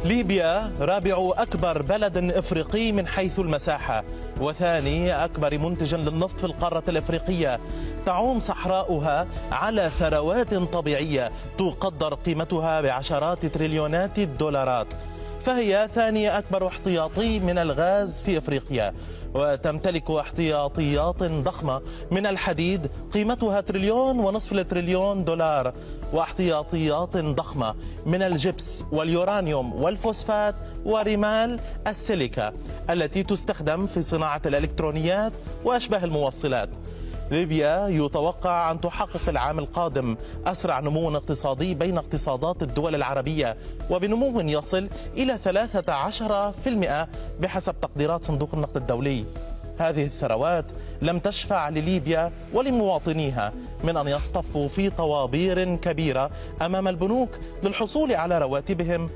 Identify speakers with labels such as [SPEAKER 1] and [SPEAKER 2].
[SPEAKER 1] ليبيا رابع أكبر بلد إفريقي من حيث المساحة، وثاني أكبر منتج للنفط في القارة الإفريقية. تعوم صحراؤها على ثروات طبيعية تقدر قيمتها بعشرات تريليونات الدولارات، فهي ثاني أكبر احتياطي من الغاز في إفريقيا، وتمتلك احتياطيات ضخمة من الحديد قيمتها تريليون ونصف التريليون دولار، واحتياطيات ضخمة من الجبس واليورانيوم والفوسفات ورمال السيليكا التي تستخدم في صناعة الإلكترونيات وأشباه الموصلات. ليبيا يتوقع أن تحقق العام القادم أسرع نمو اقتصادي بين اقتصادات الدول العربية، وبنمو يصل إلى 13% بحسب تقديرات صندوق النقد الدولي. هذه الثروات لم تشفع لليبيا ولمواطنيها من أن يصطفوا في طوابير كبيرة أمام البنوك للحصول على رواتبهم